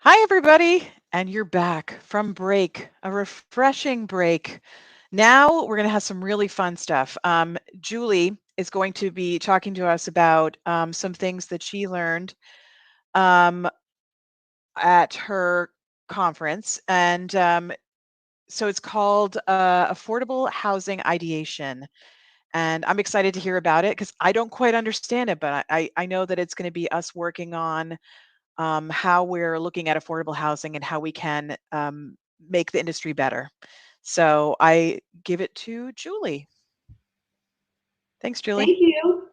Hi, everybody. And you're back from break, a refreshing break. Now we're going to have some really fun stuff. Julie is going to be talking to us about some things that she learned um, at her conference. And so it's called Affordable Housing Ideation. And I'm excited to hear about it because I don't quite understand it, but I know that it's going to be us working on how we're looking at affordable housing and how we can make the industry better. So I give it to Julie. Thanks, Julie. Thank you.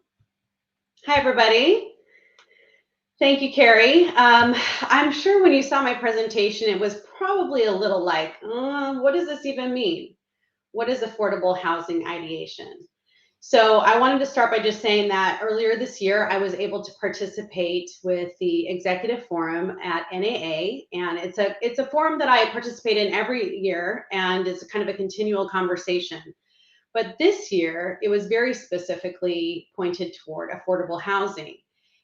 Hi, everybody. Thank you, Carrie. I'm sure when you saw my presentation, it was probably a little like, what does this even mean? What is affordable housing ideation? So I wanted to start by just saying that earlier this year, I was able to participate with the executive forum at NAA, and it's a forum that I participate in every year, and it's kind of a continual conversation. But this year, it was very specifically pointed toward affordable housing.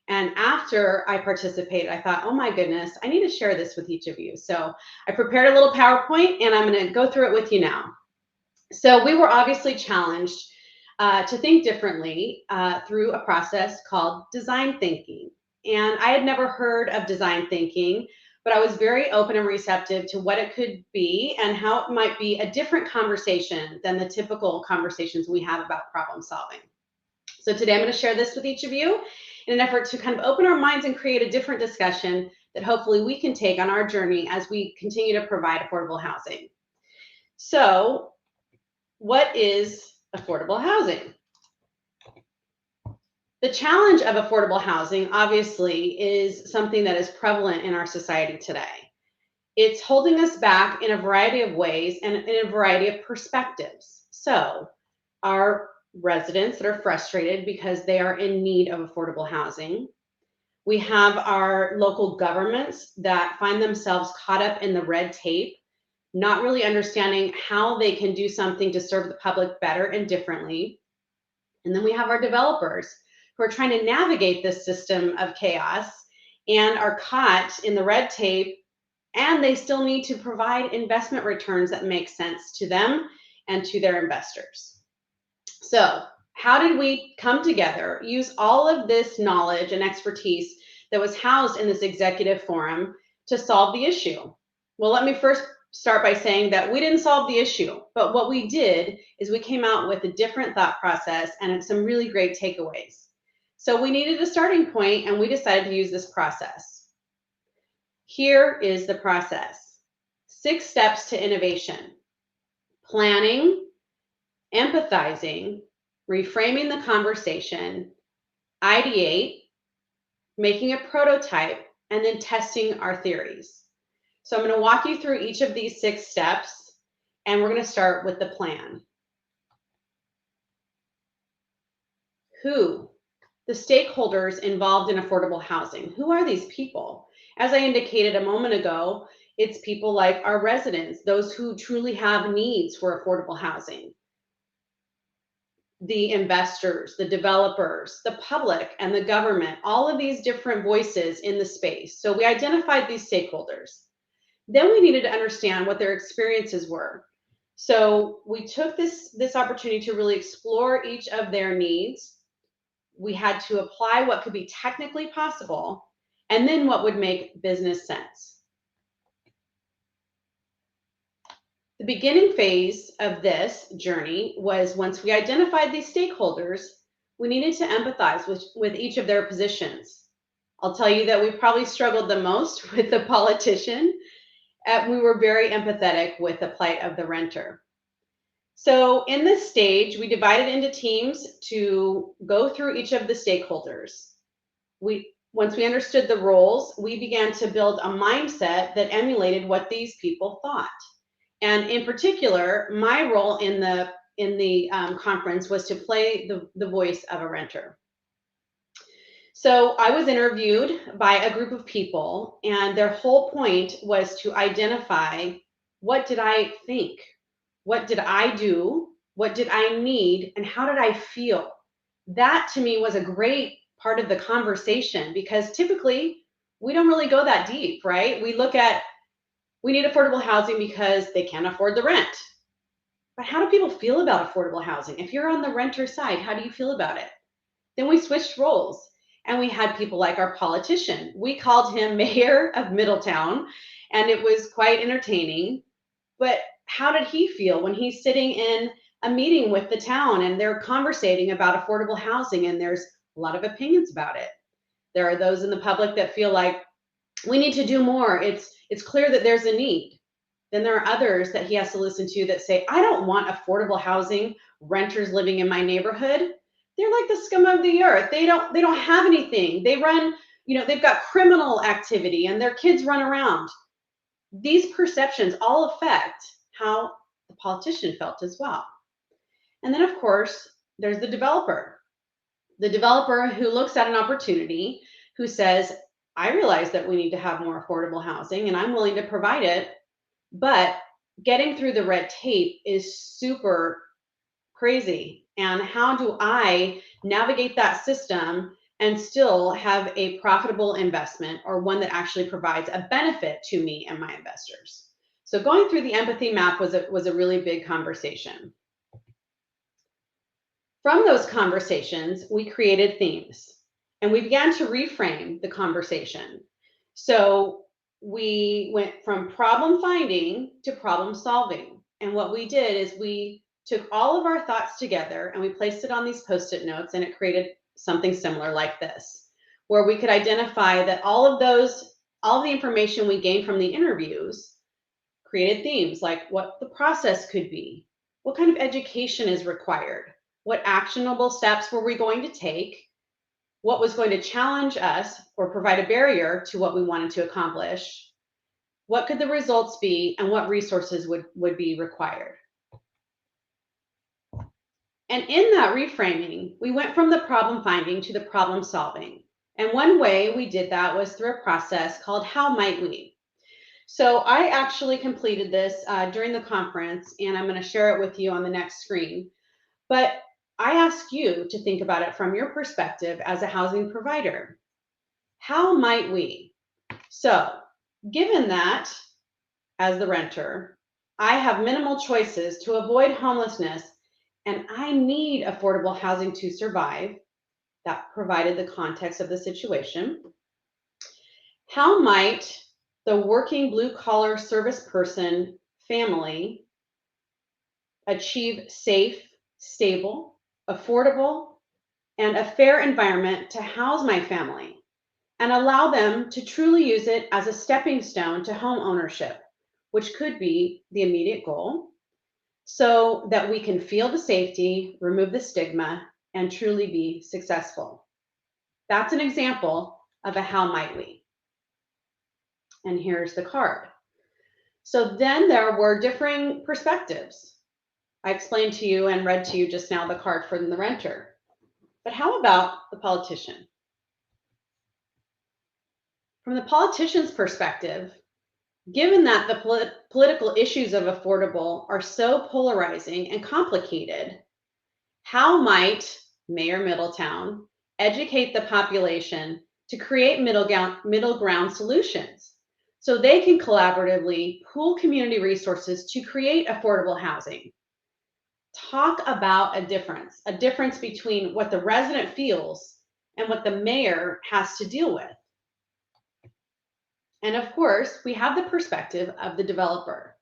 And after I participated, I thought, oh my goodness, I need to share this with each of you. So I prepared a little PowerPoint and I'm going to go through it with you now. So we were obviously challenged to think differently through a process called design thinking. And I had never heard of design thinking, but I was very open and receptive to what it could be and how it might be a different conversation than the typical conversations we have about problem solving. So today I'm going to share this with each of you in an effort to kind of open our minds and create a different discussion that hopefully we can take on our journey as we continue to provide affordable housing. So, what is affordable housing? The challenge of affordable housing, obviously, is something that is prevalent in our society today. It's holding us back in a variety of ways and in a variety of perspectives. So, our residents that are frustrated because they are in need of affordable housing. We have our local governments that find themselves caught up in the red tape, not really understanding how they can do something to serve the public better and differently. And then we have our developers who are trying to navigate this system of chaos and are caught in the red tape, and they still need to provide investment returns that make sense to them and to their investors. So, how did we come together, use all of this knowledge and expertise that was housed in this executive forum to solve the issue? Well, let me first start by saying that we didn't solve the issue, but what we did is we came out with a different thought process and some really great takeaways. So, we needed a starting point and we decided to use this process. Here is the process: 6 steps to innovation: planning, empathizing, reframing the conversation, ideate, making a prototype, and then testing our theories. So I'm going to walk you through each of these 6 steps, and we're going to start with the plan. Who? The stakeholders involved in affordable housing. Who are these people? As I indicated a moment ago, it's people like our residents, those who truly have needs for affordable housing, the investors, the developers, the public, and the government, all of these different voices in the space. So we identified these stakeholders. Then we needed to understand what their experiences were. So we took this opportunity to really explore each of their needs. We had to apply what could be technically possible and then what would make business sense. The beginning phase of this journey was once we identified these stakeholders, we needed to empathize with each of their positions. I'll tell you that we probably struggled the most with the politician. We were very empathetic with the plight of the renter. So in this stage, we divided into teams to go through each of the stakeholders. Once we understood the roles, we began to build a mindset that emulated what these people thought. And in particular, my role in the conference was to play the voice of a renter. So I was interviewed by a group of people, and their whole point was to identify, what did I think? What did I do? What did I need? And how did I feel? That to me was a great part of the conversation, because typically we don't really go that deep, right? We look at, we need affordable housing because they can't afford the rent. But how do people feel about affordable housing? If you're on the renter side, how do you feel about it? Then we switched roles and we had people like our politician. We called him Mayor of Middletown, and it was quite entertaining. But how did he feel when he's sitting in a meeting with the town and they're conversating about affordable housing and there's a lot of opinions about it? There are those in the public that feel like we need to do more. It's clear that there's a need. Then there are others that he has to listen to that say, I don't want affordable housing, renters living in my neighborhood. They're like the scum of the earth. They don't have anything. They run, they've got criminal activity and their kids run around. These perceptions all affect how the politician felt as well. And then of course, there's the developer. The developer who looks at an opportunity, who says, I realize that we need to have more affordable housing and I'm willing to provide it, but getting through the red tape is super crazy. And how do I navigate that system and still have a profitable investment, or one that actually provides a benefit to me and my investors? So going through the empathy map was a really big conversation. From those conversations, we created themes and we began to reframe the conversation. So we went from problem finding to problem solving. And what we did is we took all of our thoughts together and we placed it on these Post-it notes, and it created something similar like this, where we could identify that all of the information we gained from the interviews created themes like what the process could be, what kind of education is required, what actionable steps were we going to take, what was going to challenge us or provide a barrier to what we wanted to accomplish, what could the results be, and what resources would be required. And in that reframing, we went from the problem finding to the problem solving. And one way we did that was through a process called How Might We? So I actually completed this during the conference, and I'm going to share it with you on the next screen. But I ask you to think about it from your perspective as a housing provider. How might we? So, given that, as the renter, I have minimal choices to avoid homelessness and I need affordable housing to survive, that provided the context of the situation. How might the working blue collar service person family achieve safe, stable, affordable, and a fair environment to house my family and allow them to truly use it as a stepping stone to home ownership, which could be the immediate goal, so that we can feel the safety, remove the stigma, and truly be successful. That's an example of a how might we. And here's the card. So then there were differing perspectives. I explained to you and read to you just now the card from the renter. But how about the politician? From the politician's perspective, given that the political issues of affordable are so polarizing and complicated, how might Mayor Middletown educate the population to create middle ground solutions so they can collaboratively pool community resources to create affordable housing? Talk about a difference between what the resident feels and what the mayor has to deal with. And of course, we have the perspective of the developer.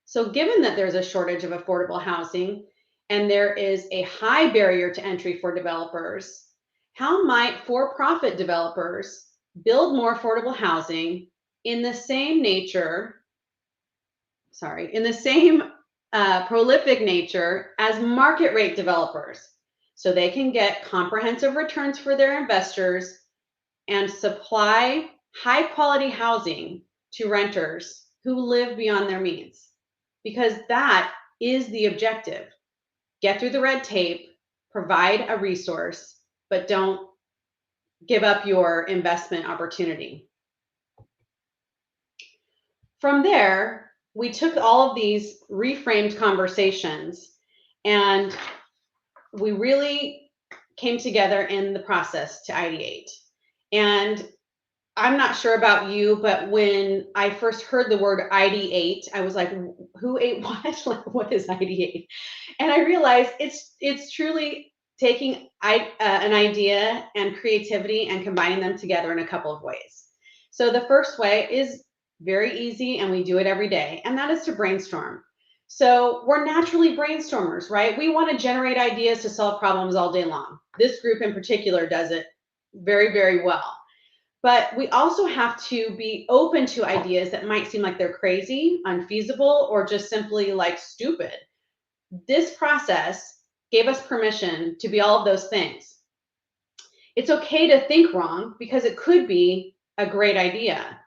So given that there's a shortage of affordable housing and there is a high barrier to entry for developers, how might for-profit developers build more affordable housing in the same prolific nature as market rate developers, so they can get comprehensive returns for their investors and supply high quality housing to renters who live beyond their means? Because that is the objective. Get through the red tape, provide a resource, but don't give up your investment opportunity. From there, we took all of these reframed conversations and we really came together in the process to ideate. And I'm not sure about you, but when I first heard the word ideate, I was like, who ate what? Like, what is ideate? And I realized it's truly taking an idea and creativity and combining them together in a couple of ways. So the first way is very easy, and we do it every day, and that is to brainstorm. So we're naturally brainstormers, right? We want to generate ideas to solve problems all day long. This group in particular does it very, very well. But we also have to be open to ideas that might seem like they're crazy, unfeasible, or just simply like stupid. This process gave us permission to be all of those things. It's okay to think wrong because it could be a great idea.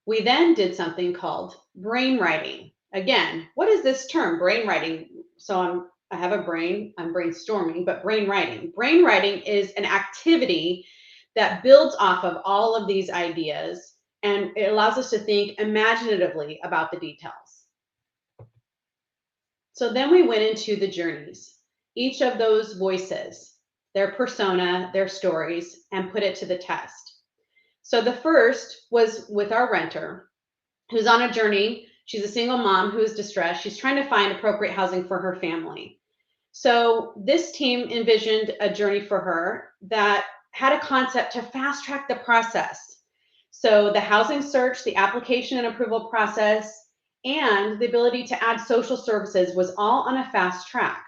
We then did something called brainwriting. Again, what is this term, brainwriting? So I have a brain, I'm brainstorming, but brainwriting. Brainwriting is an activity that builds off of all of these ideas, and it allows us to think imaginatively about the details. So then we went into the journeys, each of those voices, their persona, their stories, and put it to the test. So the first was with our renter, who's on a journey. She's a single mom who is distressed. She's trying to find appropriate housing for her family. So this team envisioned a journey for her that had a concept to fast track the process. So the housing search, the application and approval process, and the ability to add social services was all on a fast track.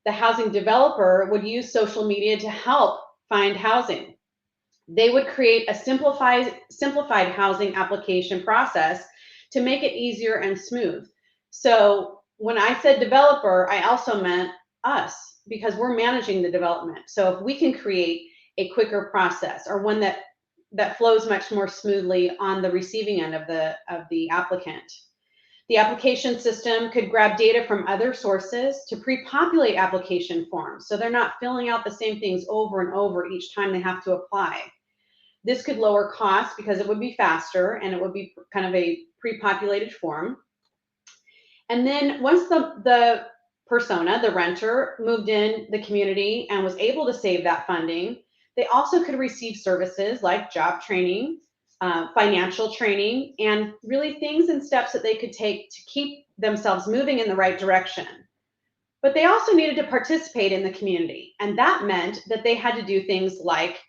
The housing developer would use social media to help find housing. They would create a simplified housing application process to make it easier and smooth. So when I said developer, I also meant us, because we're managing the development. So if we can create a quicker process, or one that flows much more smoothly on the receiving end of the applicant. The application system could grab data from other sources to pre-populate application forms, so they're not filling out the same things over and over each time they have to apply. This could lower costs because it would be faster and it would be kind of a pre-populated form. And then once the persona, the renter, moved in the community and was able to save that funding, they also could receive services like job training, financial training, and really things and steps that they could take to keep themselves moving in the right direction. But they also needed to participate in the community, and that meant that they had to do things like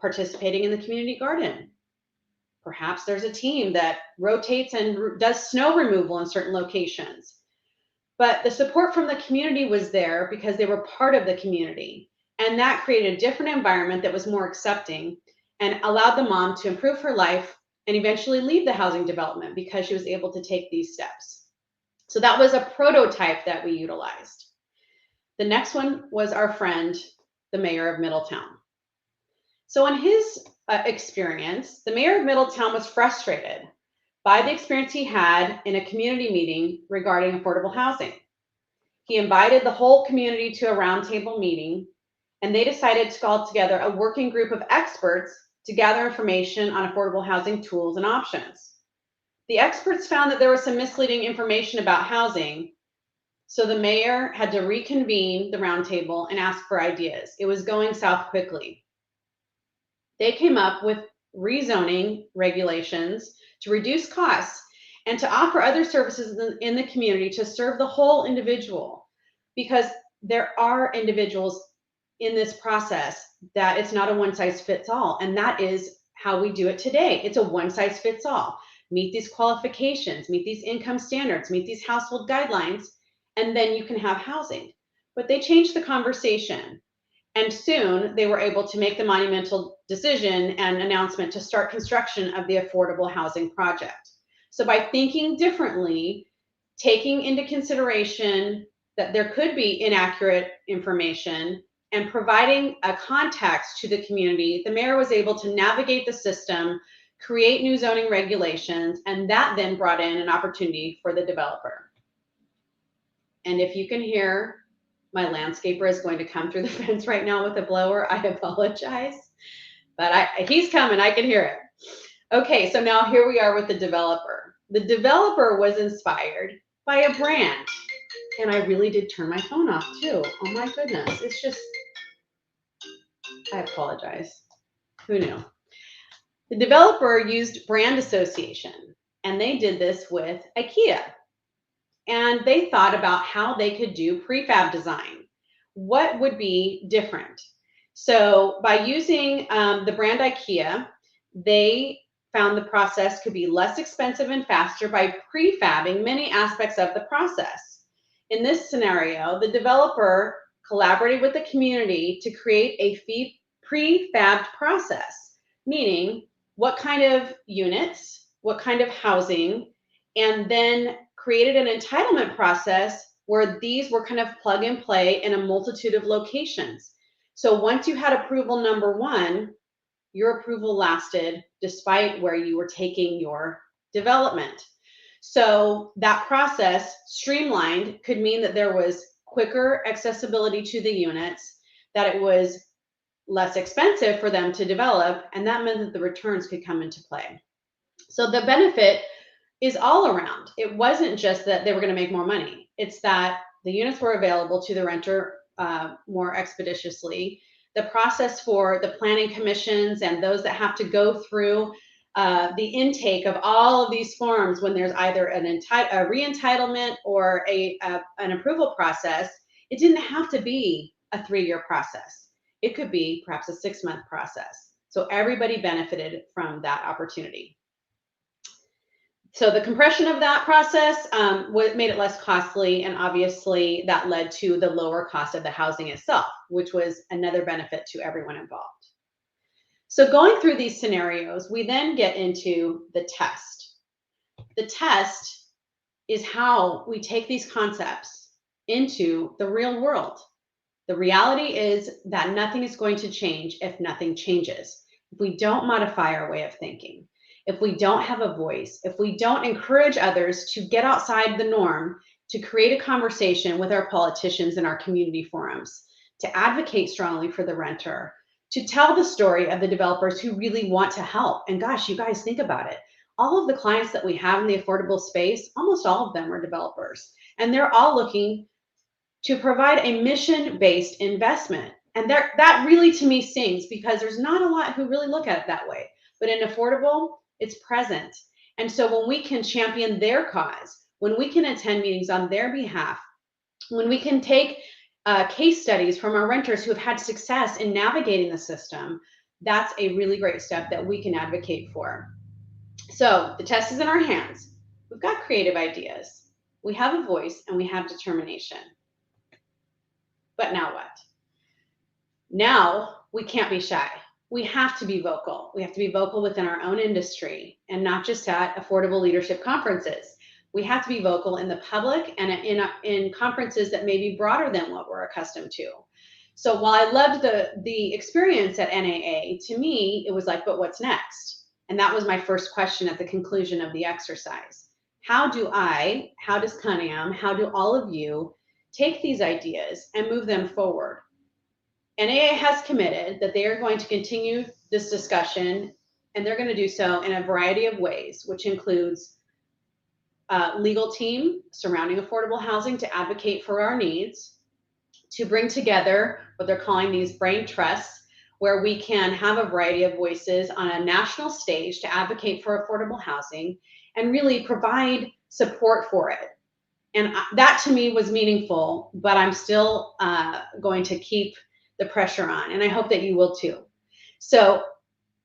participating in the community garden. Perhaps there's a team that rotates and does snow removal in certain locations. But the support from the community was there because they were part of the community. And that created a different environment that was more accepting and allowed the mom to improve her life and eventually leave the housing development because she was able to take these steps. So that was a prototype that we utilized. The next one was our friend, the mayor of Middletown. So in his experience, the mayor of Middletown was frustrated by the experience he had in a community meeting regarding affordable housing. He invited the whole community to a roundtable meeting, and they decided to call together a working group of experts to gather information on affordable housing tools and options. The experts found that there was some misleading information about housing, so the mayor had to reconvene the roundtable and ask for ideas. It was going south quickly. They came up with rezoning regulations to reduce costs and to offer other services in the community to serve the whole individual, because there are individuals in this process that it's not a one size fits all, and that is how we do it today. It's a one size fits all. Meet these qualifications, meet these income standards, meet these household guidelines, and then you can have housing. But they changed the conversation. And soon they were able to make the monumental decision and announcement to start construction of the affordable housing project. So by thinking differently, taking into consideration that there could be inaccurate information, and providing a context to the community, the mayor was able to navigate the system, create new zoning regulations, and that then brought in an opportunity for the developer. And if you can hear my landscaper is going to come through the fence right now with a blower, I apologize, but he's coming, I can hear it. Okay, so now here we are with the developer. The developer was inspired by a brand, and I really did turn my phone off too. Oh my goodness, it's just, I apologize. Who knew? The developer used brand association, and they did this with IKEA. And they thought about how they could do prefab design. What would be different? So by using the brand IKEA, they found the process could be less expensive and faster by prefabbing many aspects of the process. In this scenario, the developer collaborated with the community to create a prefabbed process, meaning what kind of units, what kind of housing, and then created an entitlement process where these were kind of plug and play in a multitude of locations. So once you had approval number one, your approval lasted despite where you were taking your development. So that process streamlined could mean that there was quicker accessibility to the units, that it was less expensive for them to develop, and that meant that the returns could come into play. So the benefit is all around. It wasn't just that they were going to make more money. It's that the units were available to the renter more expeditiously. The process for the planning commissions and those that have to go through the intake of all of these forms when there's either a re-entitlement or an approval process, it didn't have to be a 3-year process. It could be perhaps a 6-month process. So everybody benefited from that opportunity. So the compression of that process made it less costly, and obviously that led to the lower cost of the housing itself, which was another benefit to everyone involved. So going through these scenarios, we then get into the test. The test is how we take these concepts into the real world. The reality is that nothing is going to change if nothing changes. If we don't modify our way of thinking, if we don't have a voice, if we don't encourage others to get outside the norm, to create a conversation with our politicians in our community forums, to advocate strongly for the renter, to tell the story of the developers who really want to help. And gosh, you guys think about it. All of the clients that we have in the affordable space, almost all of them are developers. And they're all looking to provide a mission-based investment. And that really to me stings, because there's not a lot who really look at it that way. But in affordable, it's present. And so when we can champion their cause, when we can attend meetings on their behalf, when we can take case studies from our renters who have had success in navigating the system, that's a really great step that we can advocate for. So the test is in our hands. We've got creative ideas. We have a voice and we have determination. But now what? Now we can't be shy. We have to be vocal. We have to be vocal within our own industry, and not just at affordable leadership conferences. We have to be vocal in the public and in conferences that may be broader than what we're accustomed to. So while I loved the experience at NAA, to me, it was like, but what's next? And that was my first question at the conclusion of the exercise. How does CONAM, how do all of you take these ideas and move them forward? NAA has committed that they are going to continue this discussion, and they're going to do so in a variety of ways, which includes legal team surrounding affordable housing to advocate for our needs, to bring together what they're calling these brain trusts, where we can have a variety of voices on a national stage to advocate for affordable housing and really provide support for it. And that to me was meaningful, but I'm still going to keep the pressure on, and I hope that you will too. So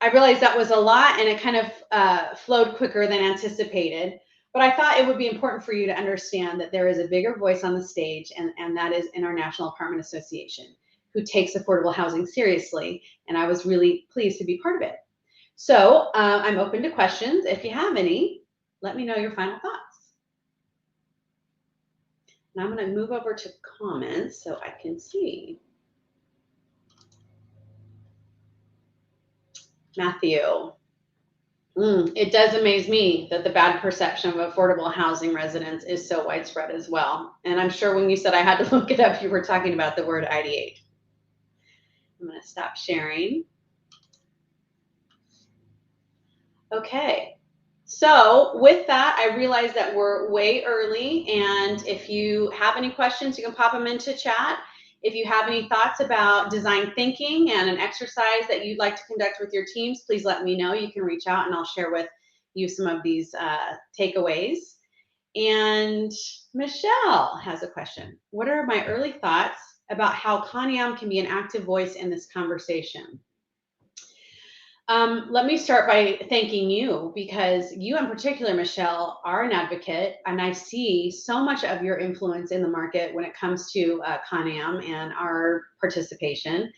I realized that was a lot, and it kind of flowed quicker than anticipated. But I thought it would be important for you to understand that there is a bigger voice on the stage, and that is in our National Apartment Association, who takes affordable housing seriously, and I was really pleased to be part of it. So I'm open to questions. If you have any, let me know your final thoughts. And I'm going to move over to comments so I can see. Matthew. It does amaze me that the bad perception of affordable housing residents is so widespread as well. And I'm sure when you said I had to look it up, you were talking about the word ideate. I'm going to stop sharing. Okay. So with that, I realize that we're way early. And if you have any questions, you can pop them into chat. If you have any thoughts about design thinking and an exercise that you'd like to conduct with your teams, please let me know. You can reach out and I'll share with you some of these takeaways. And Michelle has a question. What are my early thoughts about how Kanyam can be an active voice in this conversation? Let me start by thanking you, because you in particular, Michelle, are an advocate, and I see so much of your influence in the market when it comes to Kanyam and our participation.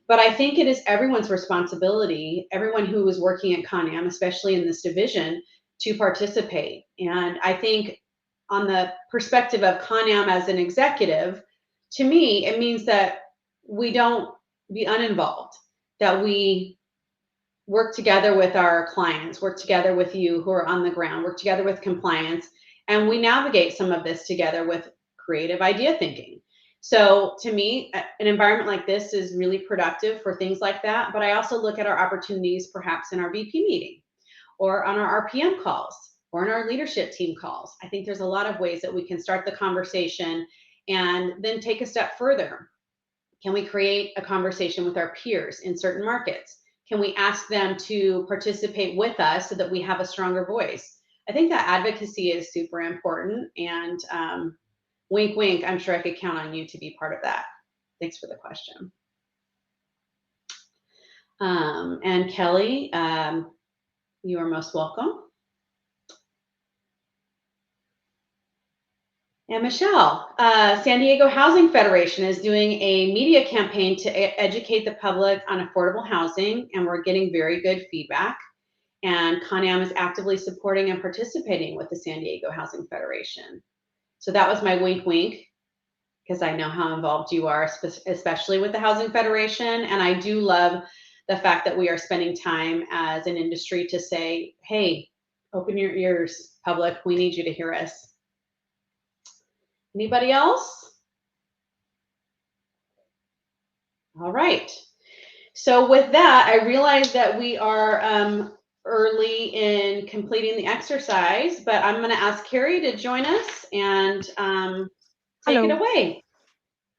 But I think it is everyone's responsibility, everyone who is working at Kanyam, especially in this division, to participate. And I think on the perspective of Kanyam as an executive, to me, it means that we don't be uninvolved, that we work together with our clients, work together with you who are on the ground, work together with compliance, and we navigate some of this together with creative idea thinking. So to me, an environment like this is really productive for things like that. But I also look at our opportunities perhaps in our VP meeting or on our RPM calls or in our leadership team calls. I think there's a lot of ways that we can start the conversation and then take a step further. Can we create a conversation with our peers in certain markets? Can we ask them to participate with us so that we have a stronger voice? I think that advocacy is super important. And wink, wink, I'm sure I could count on you to be part of that. Thanks for the question. And Kelly, you are most welcome. And Michelle, San Diego Housing Federation is doing a media campaign to educate the public on affordable housing, and we're getting very good feedback. And Kanyam is actively supporting and participating with the San Diego Housing Federation. So that was my wink, wink, because I know how involved you are, especially with the Housing Federation. And I do love the fact that we are spending time as an industry to say, hey, open your ears, public, we need you to hear us. Anybody else? All right. So with that, I realize that we are early in completing the exercise, but I'm going to ask Carrie to join us and take it away.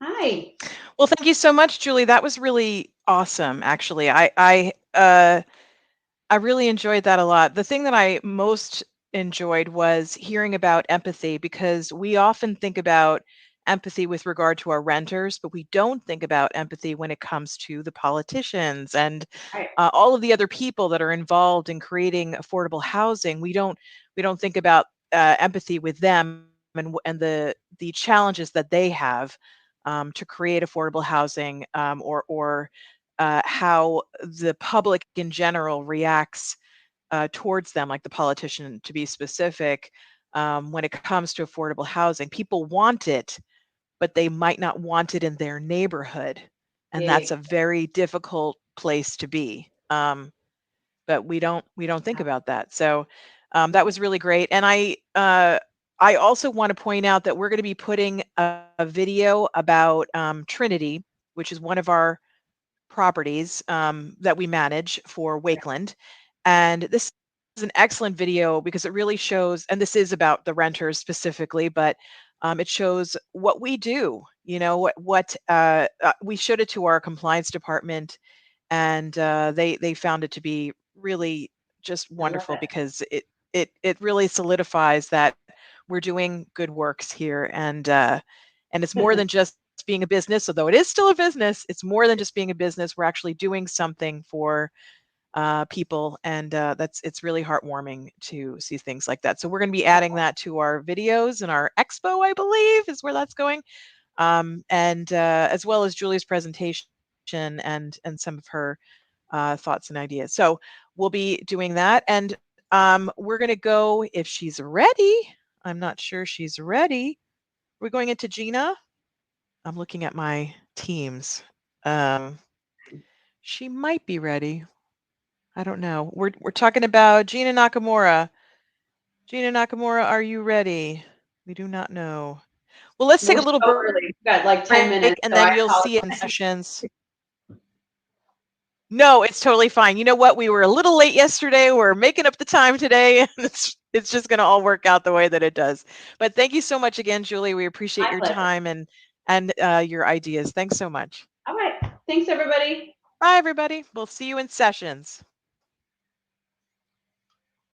Hi. Well, thank you so much, Julie. That was really awesome, actually. I really enjoyed that a lot. The thing that I most enjoyed was hearing about empathy, because we often think about empathy with regard to our renters, but we don't think about empathy when it comes to the politicians and all of the other people that are involved in creating affordable housing. We don't think about empathy with them and the challenges that they have to create affordable housing, or how the public in general reacts towards them, like the politician to be specific, when it comes to affordable housing. People want it, but they might not want it in their neighborhood. And that's a very difficult place to be. But we don't think about that. So that was really great. And I also want to point out that we're going to be putting a video about Trinity, which is one of our properties that we manage for Wakeland. And this is an excellent video because it really shows, and this is about the renters specifically, but it shows what we do. You know, what we showed it to our compliance department, and they found it to be really just wonderful, because it really solidifies that we're doing good works here, and it's more than just being a business, although it is still a business. It's more than just being a business. We're actually doing something for people, and it's really heartwarming to see things like that. So we're going to be adding that to our videos and our expo, I believe, is where that's going, and as well as Julie's presentation and some of her thoughts and ideas. So we'll be doing that, and we're going to go, if she's ready. I'm not sure she's ready. We're going into Gina. I'm looking at my teams. She might be ready. I don't know. We're talking about Gina Nakamura. Gina Nakamura, are you ready? We do not know. Well, let's take a little break. We've got like 10 minutes, and then you'll see it in sessions. No, it's totally fine. You know what? We were a little late yesterday. We're making up the time today, and it's just going to all work out the way that it does. But thank you so much again, Julie. We appreciate your time and and your ideas. Thanks so much. All right. Thanks, everybody. Bye, everybody. We'll see you in sessions.